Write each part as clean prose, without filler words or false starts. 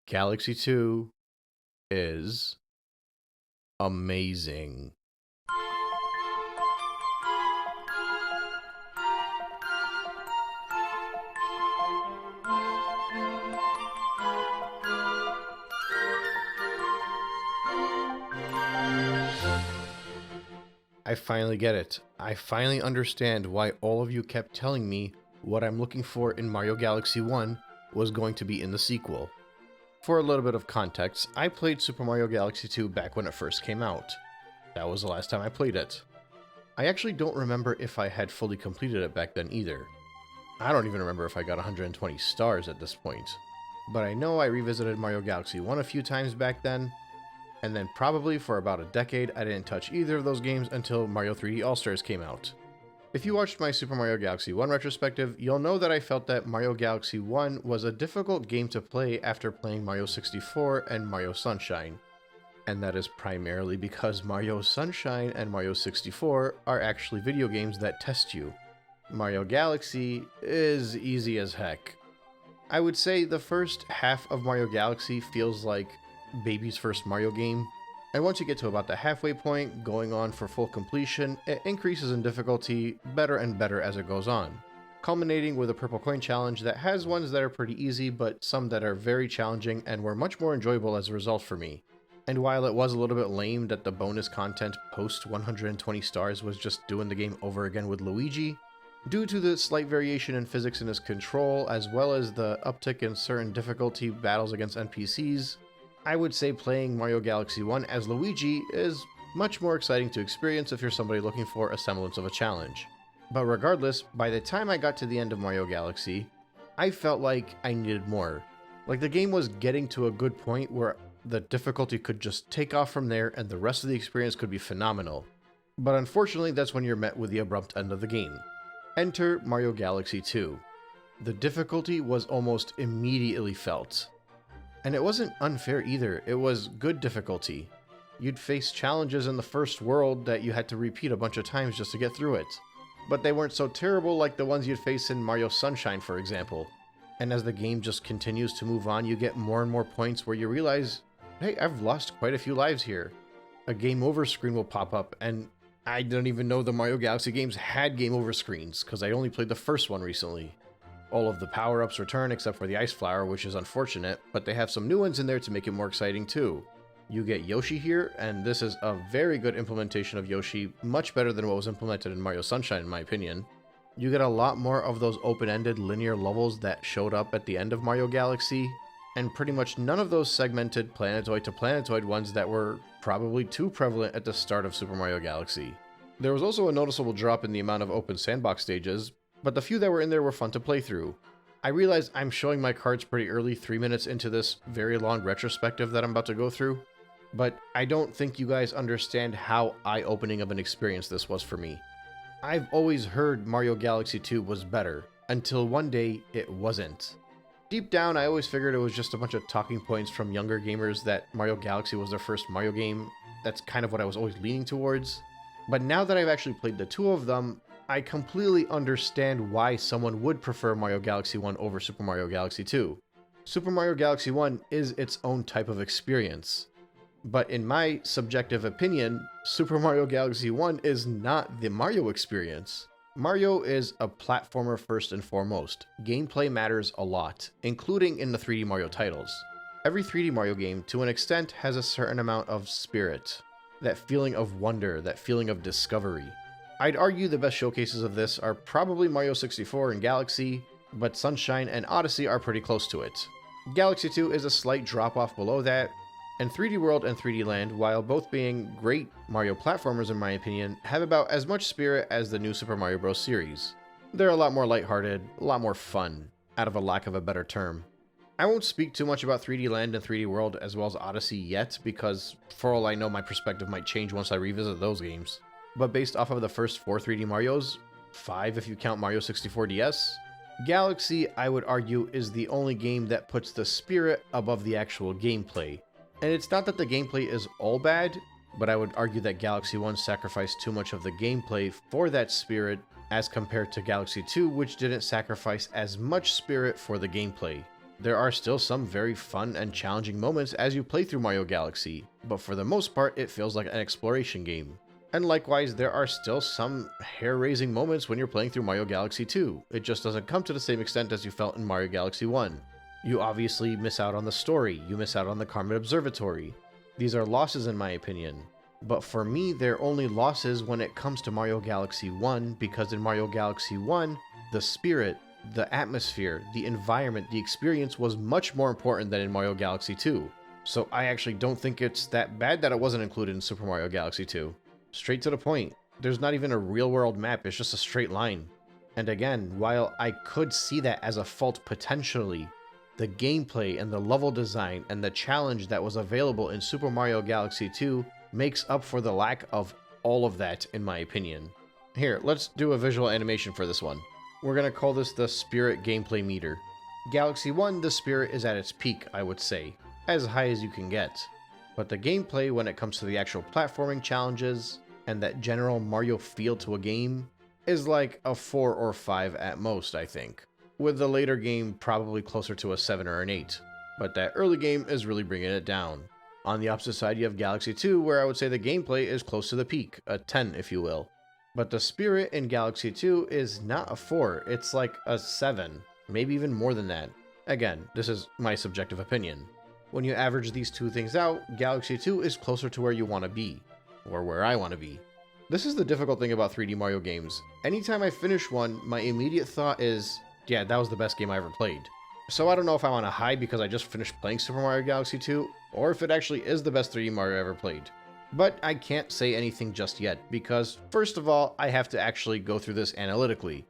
Galaxy 2 is amazing. I finally get it. I finally understand why all of you kept telling me what I'm looking for in Mario Galaxy 1 was going to be in the sequel. For a little bit of context, I played Super Mario Galaxy 2 back when it first came out. That was the last time I played it. I actually don't remember if I had fully completed it back then either. I don't even remember if I got 120 stars at this point. But I know I revisited Mario Galaxy 1 a few times back then, and then probably for about a decade I didn't touch either of those games until Mario 3D All-Stars came out. If you watched my Super Mario Galaxy 1 retrospective, you'll know that I felt that Mario Galaxy 1 was a difficult game to play after playing Mario 64 and Mario Sunshine. And that is primarily because Mario Sunshine and Mario 64 are actually video games that test you. Mario Galaxy is easy as heck. I would say the first half of Mario Galaxy feels like baby's first Mario game, and once you get to about the halfway point, going on for full completion, it increases in difficulty better and better as it goes on, culminating with a purple coin challenge that has ones that are pretty easy, but some that are very challenging and were much more enjoyable as a result for me. And while it was a little bit lame that the bonus content post 120 stars was just doing the game over again with Luigi, due to the slight variation in physics in his control, as well as the uptick in certain difficulty battles against NPCs, I would say playing Mario Galaxy 1 as Luigi is much more exciting to experience if you're somebody looking for a semblance of a challenge. But regardless, by the time I got to the end of Mario Galaxy, I felt like I needed more. Like the game was getting to a good point where the difficulty could just take off from there and the rest of the experience could be phenomenal. But unfortunately, that's when you're met with the abrupt end of the game. Enter Mario Galaxy 2. The difficulty was almost immediately felt. And it wasn't unfair either, it was good difficulty. You'd face challenges in the first world that you had to repeat a bunch of times just to get through it. But they weren't so terrible like the ones you'd face in Mario Sunshine, for example. And as the game just continues to move on, you get more and more points where you realize, hey, I've lost quite a few lives here. A game over screen will pop up, and I didn't even know the Mario Galaxy games had game over screens, because I only played the first one recently. All of the power-ups return except for the Ice Flower, which is unfortunate, but they have some new ones in there to make it more exciting too. You get Yoshi here, and this is a very good implementation of Yoshi, much better than what was implemented in Mario Sunshine in my opinion. You get a lot more of those open-ended linear levels that showed up at the end of Mario Galaxy, and pretty much none of those segmented planetoid to planetoid ones that were probably too prevalent at the start of Super Mario Galaxy. There was also a noticeable drop in the amount of open sandbox stages, but the few that were in there were fun to play through. I realize I'm showing my cards pretty early, 3 minutes into this very long retrospective that I'm about to go through, but I don't think you guys understand how eye-opening of an experience this was for me. I've always heard Mario Galaxy 2 was better, until one day it wasn't. Deep down, I always figured it was just a bunch of talking points from younger gamers that Mario Galaxy was their first Mario game. That's kind of what I was always leaning towards. But now that I've actually played the two of them, I completely understand why someone would prefer Mario Galaxy 1 over Super Mario Galaxy 2. Super Mario Galaxy 1 is its own type of experience. But in my subjective opinion, Super Mario Galaxy 1 is not the Mario experience. Mario is a platformer first and foremost. Gameplay matters a lot, including in the 3D Mario titles. Every 3D Mario game, to an extent, has a certain amount of spirit. That feeling of wonder, that feeling of discovery. I'd argue the best showcases of this are probably Mario 64 and Galaxy, but Sunshine and Odyssey are pretty close to it. Galaxy 2 is a slight drop-off below that, and 3D World and 3D Land, while both being great Mario platformers in my opinion, have about as much spirit as the new Super Mario Bros. Series. They're a lot more lighthearted, a lot more fun, out of a lack of a better term. I won't speak too much about 3D Land and 3D World as well as Odyssey yet, because for all I know my perspective might change once I revisit those games. But based off of the first 4 3D Marios, 5 if you count Mario 64 DS, Galaxy, I would argue, is the only game that puts the spirit above the actual gameplay. And it's not that the gameplay is all bad, but I would argue that Galaxy 1 sacrificed too much of the gameplay for that spirit as compared to Galaxy 2, which didn't sacrifice as much spirit for the gameplay. There are still some very fun and challenging moments as you play through Mario Galaxy, but for the most part it feels like an exploration game. And likewise, there are still some hair-raising moments when you're playing through Mario Galaxy 2. It just doesn't come to the same extent as you felt in Mario Galaxy 1. You obviously miss out on the story, you miss out on the Carmen Observatory. These are losses in my opinion. But for me, they're only losses when it comes to Mario Galaxy 1, because in Mario Galaxy 1, the spirit, the atmosphere, the environment, the experience was much more important than in Mario Galaxy 2. So I actually don't think it's that bad that it wasn't included in Super Mario Galaxy 2. Straight to the point. There's not even a real-world map, it's just a straight line. And again, while I could see that as a fault potentially, the gameplay and the level design and the challenge that was available in Super Mario Galaxy 2 makes up for the lack of all of that, in my opinion. Here, let's do a visual animation for this one. We're going to call this the Spirit Gameplay Meter. Galaxy 1, the Spirit is at its peak, I would say. As high as you can get. But the gameplay, when it comes to the actual platforming challenges, and that general Mario feel to a game, is like a 4 or 5 at most, I think. With the later game probably closer to a 7 or an 8. But that early game is really bringing it down. On the opposite side, you have Galaxy 2, where I would say the gameplay is close to the peak, a 10 if you will. But the spirit in Galaxy 2 is not a 4, it's like a 7, maybe even more than that. Again, this is my subjective opinion. When you average these two things out, Galaxy 2 is closer to where you want to be. Or where I want to be. This is the difficult thing about 3D Mario games. Anytime I finish one, my immediate thought is, yeah, that was the best game I ever played. So I don't know if I'm on a high because I just finished playing Super Mario Galaxy 2, or if it actually is the best 3D Mario ever played. But I can't say anything just yet, because first of all, I have to actually go through this analytically.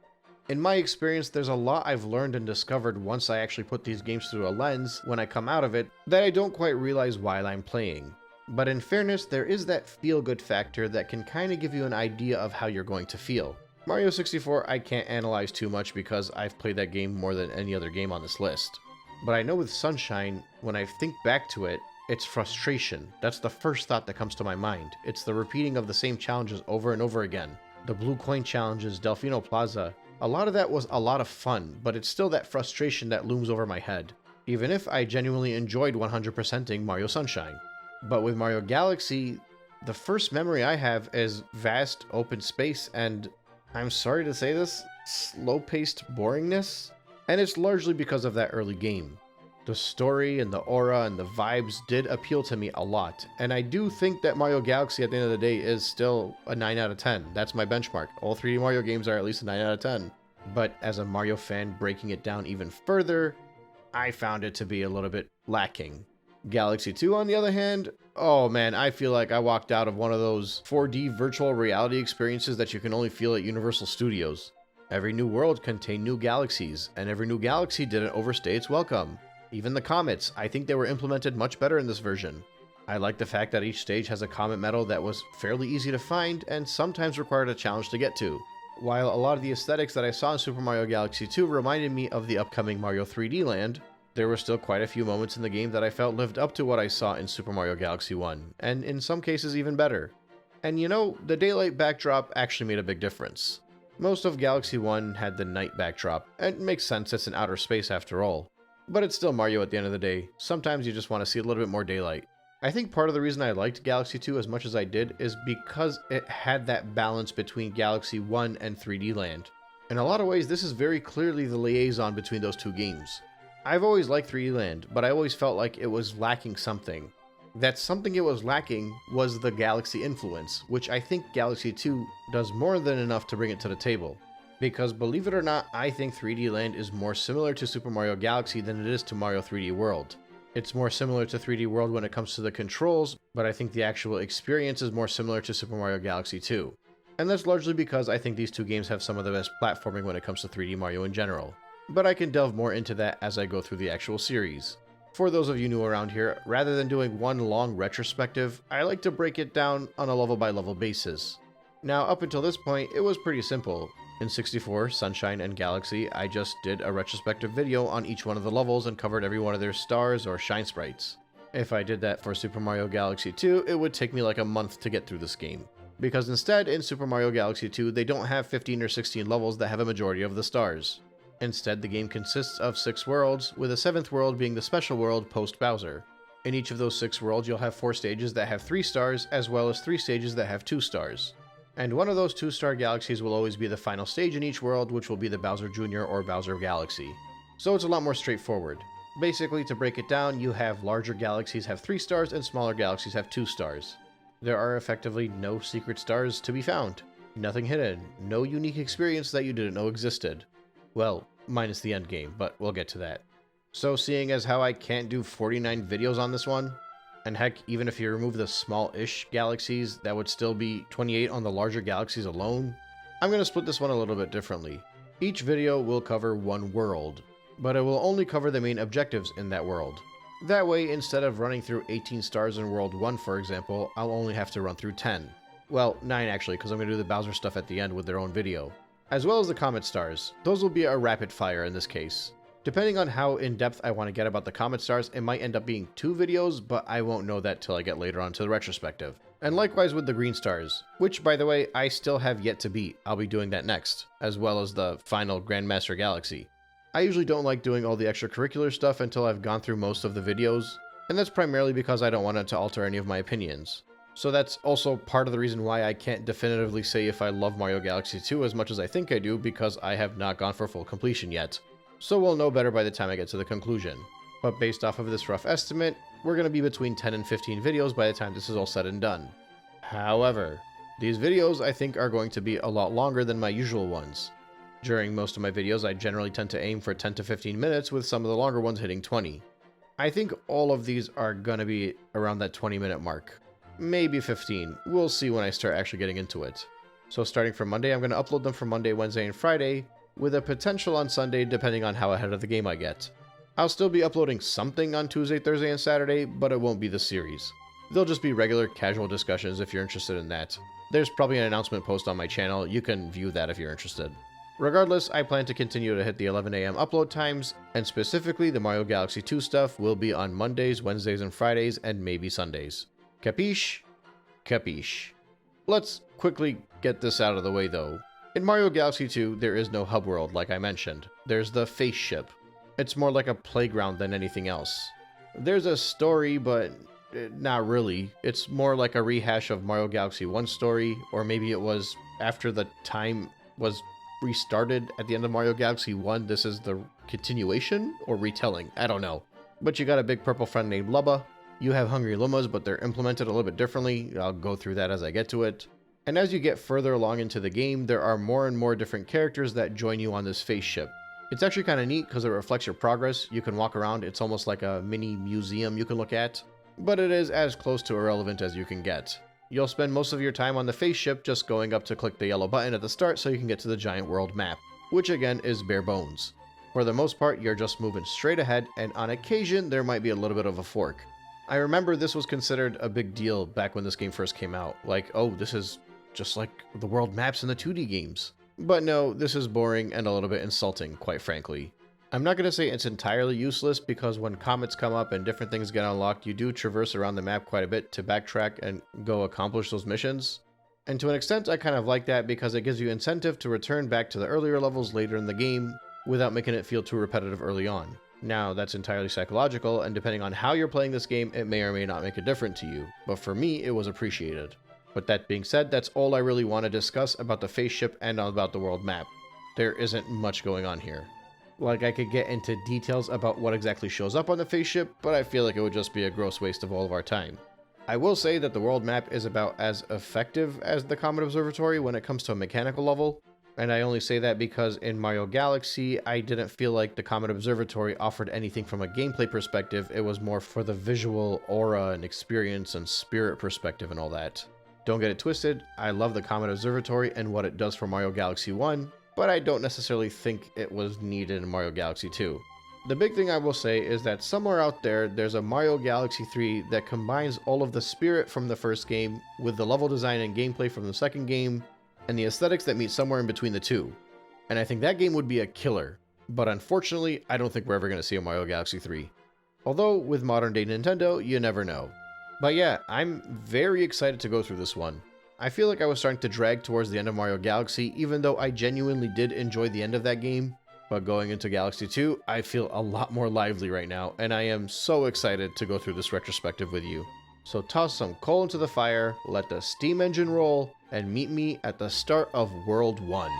In my experience, there's a lot I've learned and discovered once I actually put these games through a lens when I come out of it that I don't quite realize while I'm playing. But in fairness, there is that feel-good factor that can kind of give you an idea of how you're going to feel. Mario 64 I can't analyze too much because I've played that game more than any other game on this list. But I know with Sunshine, when I think back to it, it's frustration. That's the first thought that comes to my mind. It's the repeating of the same challenges over and over again. The Blue Coin challenges, Delfino Plaza, a lot of that was a lot of fun, but it's still that frustration that looms over my head. Even if I genuinely enjoyed 100%ing Mario Sunshine. But with Mario Galaxy, the first memory I have is vast open space and, I'm sorry to say this, slow-paced boringness. And it's largely because of that early game. The story and the aura and the vibes did appeal to me a lot, and I do think that Mario Galaxy at the end of the day is still a 9 out of 10. That's my benchmark. All 3D Mario games are at least a 9 out of 10. But as a Mario fan breaking it down even further, I found it to be a little bit lacking. Galaxy 2, on the other hand, oh man, I feel like I walked out of one of those 4D virtual reality experiences that you can only feel at Universal Studios. Every new world contained new galaxies, and every new galaxy didn't overstay its welcome. Even the comets, I think they were implemented much better in this version. I like the fact that each stage has a comet medal that was fairly easy to find and sometimes required a challenge to get to. While a lot of the aesthetics that I saw in Super Mario Galaxy 2 reminded me of the upcoming Mario 3D Land, there were still quite a few moments in the game that I felt lived up to what I saw in Super Mario Galaxy 1, and in some cases even better. And you know, the daylight backdrop actually made a big difference. Most of Galaxy 1 had the night backdrop, and it makes sense, it's in outer space after all. But it's still Mario at the end of the day. Sometimes you just want to see a little bit more daylight. I think part of the reason I liked Galaxy 2 as much as I did is because it had that balance between Galaxy 1 and 3D Land. In a lot of ways, this is very clearly the liaison between those two games. I've always liked 3D Land, but I always felt like it was lacking something. That something it was lacking was the Galaxy influence, which I think Galaxy 2 does more than enough to bring it to the table. Because believe it or not, I think 3D Land is more similar to Super Mario Galaxy than it is to Mario 3D World. It's more similar to 3D World when it comes to the controls, but I think the actual experience is more similar to Super Mario Galaxy 2. And that's largely because I think these two games have some of the best platforming when it comes to 3D Mario in general. But I can delve more into that as I go through the actual series. For those of you new around here, rather than doing one long retrospective, I like to break it down on a level-by-level basis. Now, up until this point, it was pretty simple. In 64, Sunshine, and Galaxy, I just did a retrospective video on each one of the levels and covered every one of their stars or shine sprites. If I did that for Super Mario Galaxy 2, it would take me like a month to get through this game. Because instead, in Super Mario Galaxy 2, they don't have 15 or 16 levels that have a majority of the stars. Instead, the game consists of 6 worlds, with the 7th world being the special world post-Bowser. In each of those 6 worlds, you'll have 4 stages that have 3 stars, as well as 3 stages that have 2 stars. And one of those 2-star galaxies will always be the final stage in each world, which will be the Bowser Jr. or Bowser Galaxy. So it's a lot more straightforward. Basically, to break it down, you have larger galaxies have 3 stars and smaller galaxies have 2 stars. There are effectively no secret stars to be found. Nothing hidden, no unique experience that you didn't know existed. Well, minus the end game, but we'll get to that. So seeing as how I can't do 49 videos on this one, and heck, even if you remove the small-ish galaxies, that would still be 28 on the larger galaxies alone, I'm going to split this one a little bit differently. Each video will cover one world, but it will only cover the main objectives in that world. That way, instead of running through 18 stars in World 1, for example, I'll only have to run through 10. Well, 9 actually, because I'm going to do the Bowser stuff at the end with their own video. As well as the Comet Stars. Those will be a rapid fire in this case. Depending on how in-depth I want to get about the Comet Stars, it might end up being 2 videos, but I won't know that till I get later on to the retrospective. And likewise with the Green Stars, which, by the way, I still have yet to beat. I'll be doing that next, as well as the final Grandmaster Galaxy. I usually don't like doing all the extracurricular stuff until I've gone through most of the videos, and that's primarily because I don't want it to alter any of my opinions. So that's also part of the reason why I can't definitively say if I love Mario Galaxy 2 as much as I think I do, because I have not gone for full completion yet. So we'll know better by the time I get to the conclusion. But based off of this rough estimate, we're going to be between 10 and 15 videos by the time this is all said and done. However, these videos I think are going to be a lot longer than my usual ones. During most of my videos, I generally tend to aim for 10 to 15 minutes, with some of the longer ones hitting 20. I think all of these are going to be around that 20-minute mark. Maybe 15. We'll see when I start actually getting into it. So starting from Monday, I'm going to upload them for Monday, Wednesday, and Friday, with a potential on Sunday depending on how ahead of the game I get. I'll still be uploading something on Tuesday, Thursday, and Saturday, but it won't be the series. They'll just be regular casual discussions if you're interested in that. There's probably an announcement post on my channel, you can view that if you're interested. Regardless, I plan to continue to hit the 11 AM upload times, and specifically the Mario Galaxy 2 stuff will be on Mondays, Wednesdays, and Fridays, and maybe Sundays. Capiche? Capiche. Let's quickly get this out of the way though. In Mario Galaxy 2, there is no hub world like I mentioned. There's the face ship. It's more like a playground than anything else. There's a story, but not really. It's more like a rehash of Mario Galaxy 1's story, or maybe it was after the time was restarted at the end of Mario Galaxy 1, this is the continuation or retelling, I don't know. But you got a big purple friend named Lubba. You have Hungry Lumas, but they're implemented a little bit differently. I'll go through that as I get to it. And as you get further along into the game, there are more and more different characters that join you on this face ship. It's actually kind of neat because it reflects your progress. You can walk around, it's almost like a mini museum you can look at. But it is as close to irrelevant as you can get. You'll spend most of your time on the face ship just going up to click the yellow button at the start so you can get to the giant world map, which again is bare bones. For the most part, you're just moving straight ahead, and on occasion there might be a little bit of a fork. I remember this was considered a big deal back when this game first came out, like, oh, this is just like the world maps in the 2D games. But no, this is boring and a little bit insulting, quite frankly. I'm not going to say it's entirely useless, because when comets come up and different things get unlocked, you do traverse around the map quite a bit to backtrack and go accomplish those missions. And to an extent, I kind of like that because it gives you incentive to return back to the earlier levels later in the game without making it feel too repetitive early on. Now, that's entirely psychological, and depending on how you're playing this game, it may or may not make a difference to you, but for me, it was appreciated. But that being said, that's all I really want to discuss about the face ship and about the world map. There isn't much going on here. Like, I could get into details about what exactly shows up on the face ship, but I feel like it would just be a gross waste of all of our time. I will say that the world map is about as effective as the Comet Observatory when it comes to a mechanical level, and I only say that because in Mario Galaxy, I didn't feel like the Comet Observatory offered anything from a gameplay perspective. It was more for the visual aura and experience and spirit perspective and all that. Don't get it twisted, I love the Comet Observatory and what it does for Mario Galaxy 1, but I don't necessarily think it was needed in Mario Galaxy 2. The big thing I will say is that somewhere out there, there's a Mario Galaxy 3 that combines all of the spirit from the first game with the level design and gameplay from the second game, and the aesthetics that meet somewhere in between the two. And I think that game would be a killer, but unfortunately, I don't think we're ever going to see a Mario Galaxy 3. Although, with modern day Nintendo, you never know. But yeah, I'm very excited to go through this one. I feel like I was starting to drag towards the end of Mario Galaxy, even though I genuinely did enjoy the end of that game. But going into Galaxy 2, I feel a lot more lively right now, and I am so excited to go through this retrospective with you. So toss some coal into the fire, let the steam engine roll, and meet me at the start of World 1.